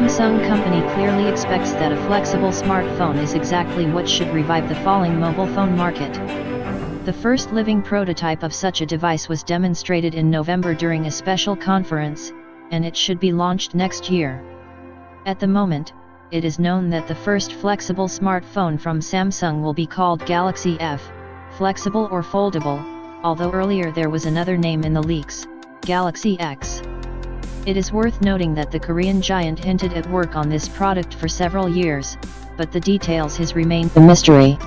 Samsung company clearly expects that a flexible smartphone is exactly what should revive the falling mobile phone market. The first living prototype of such a device was demonstrated in November during a special conference, and it should be launched next year. At the moment, it is known that the first flexible smartphone from Samsung will be called Galaxy F, flexible or foldable, although earlier there was another name in the leaks, Galaxy X. It is worth noting that the Korean giant hinted at work on this product for several years, but the details has remained a mystery.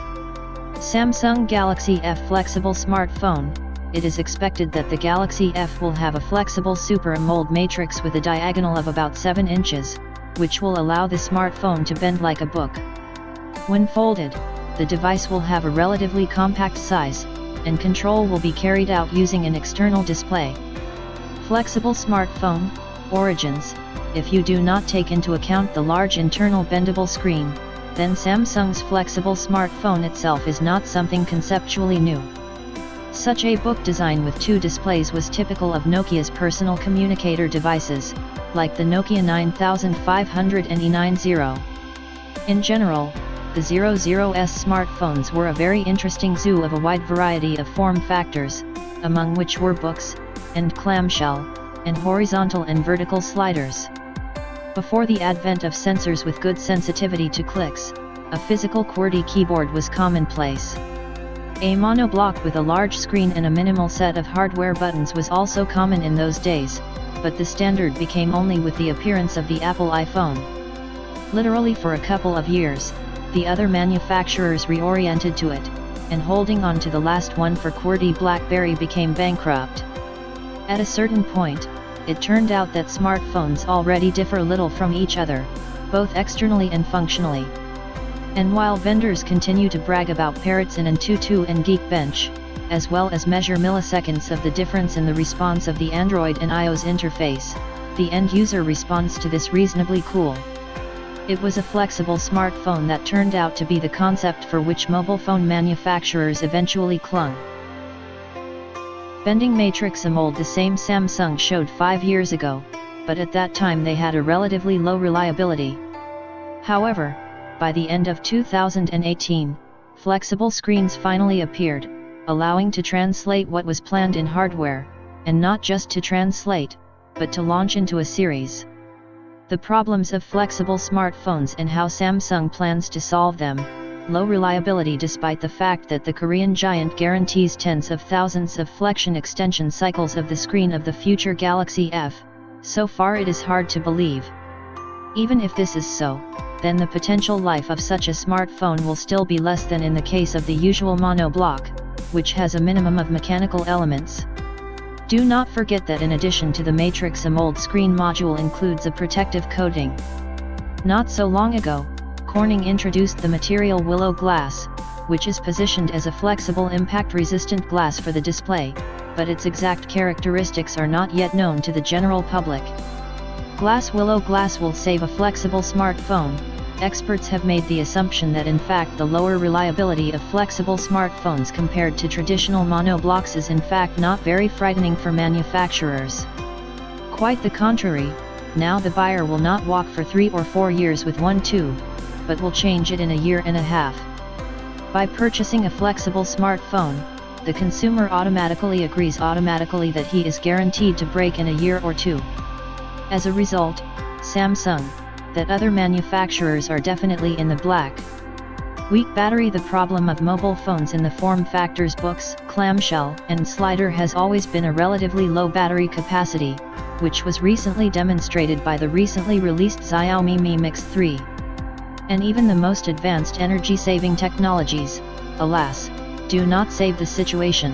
Samsung Galaxy F flexible smartphone. It is expected that the Galaxy F will have a flexible Super AMOLED matrix with a diagonal of about 7 inches, which will allow the smartphone to bend like a book. When folded, the device will have a relatively compact size, and control will be carried out using an external display. Flexible smartphone origins. If you do not take into account the large internal bendable screen, then Samsung's flexible smartphone itself is not something conceptually new. Such a book design with two displays was typical of Nokia's personal communicator devices, like the Nokia 9500 and E90. In general, the 00S smartphones were a very interesting zoo of a wide variety of form factors, among which were books, and clamshell, and horizontal and vertical sliders. Before the advent of sensors with good sensitivity to clicks, a physical QWERTY keyboard was commonplace. A monoblock with a large screen and a minimal set of hardware buttons was also common in those days, but the standard became only with the appearance of the Apple iPhone. Literally for a couple of years, the other manufacturers reoriented to it, and holding on to the last one for QWERTY BlackBerry became bankrupt. At a certain point, it turned out that smartphones already differ little from each other, both externally and functionally. And while vendors continue to brag about Parrots and Antutu and Geekbench, as well as measure milliseconds of the difference in the response of the Android and iOS interface, the end-user responds to this reasonably cool. It was a flexible smartphone that turned out to be the concept for which mobile phone manufacturers eventually clung. Bending matrix AMOLED. The same Samsung showed 5 years ago, but at that time they had a relatively low reliability. However, by the end of 2018, flexible screens finally appeared, allowing to translate what was planned in hardware, and not just to translate, but to launch into a series. The problems of flexible smartphones and how Samsung plans to solve them. Low reliability. Despite the fact that the Korean giant guarantees tens of thousands of flexion extension cycles of the screen of the future Galaxy F, so far it is hard to believe. Even if this is so, then the potential life of such a smartphone will still be less than in the case of the usual monoblock, which has a minimum of mechanical elements. Do not forget that in addition to the Matrix AMOLED screen module includes a protective coating. Not so long ago, Corning introduced the material Willow Glass, which is positioned as a flexible impact-resistant glass for the display, but its exact characteristics are not yet known to the general public. Willow Glass will save a flexible smartphone. Experts have made the assumption that in fact the lower reliability of flexible smartphones compared to traditional monoblocks is in fact not very frightening for manufacturers. Quite the contrary, now the buyer will not walk for 3 or 4 years with one tube, but will change it in a year and a half. By purchasing a flexible smartphone, the consumer automatically agrees that he is guaranteed to break in a year or two. As a result, Samsung, that other manufacturers are definitely in the black. Weak battery. The problem of mobile phones in the form factors books, clamshell, and slider has always been a relatively low battery capacity, which was recently demonstrated by the recently released Xiaomi Mi Mix 3. And even the most advanced energy-saving technologies, alas, do not save the situation.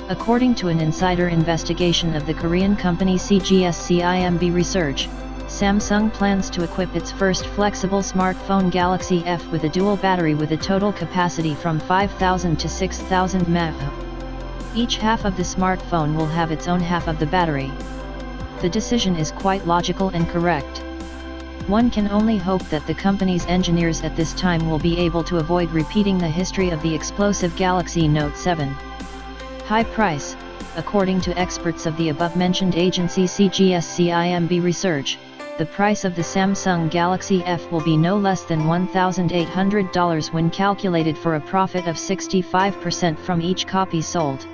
According to an insider investigation of the Korean company CGS-CIMB Research, Samsung plans to equip its first flexible smartphone Galaxy F with a dual battery with a total capacity from 5,000 to 6,000 mAh. Each half of the smartphone will have its own half of the battery. The decision is quite logical and correct. One can only hope that the company's engineers at this time will be able to avoid repeating the history of the explosive Galaxy Note 7. High price. According to experts of the above-mentioned agency CGS-CIMB Research, the price of the Samsung Galaxy F will be no less than $1,800 when calculated for a profit of 65% from each copy sold.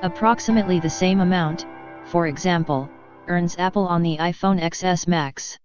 Approximately the same amount, for example, earns Apple on the iPhone XS Max.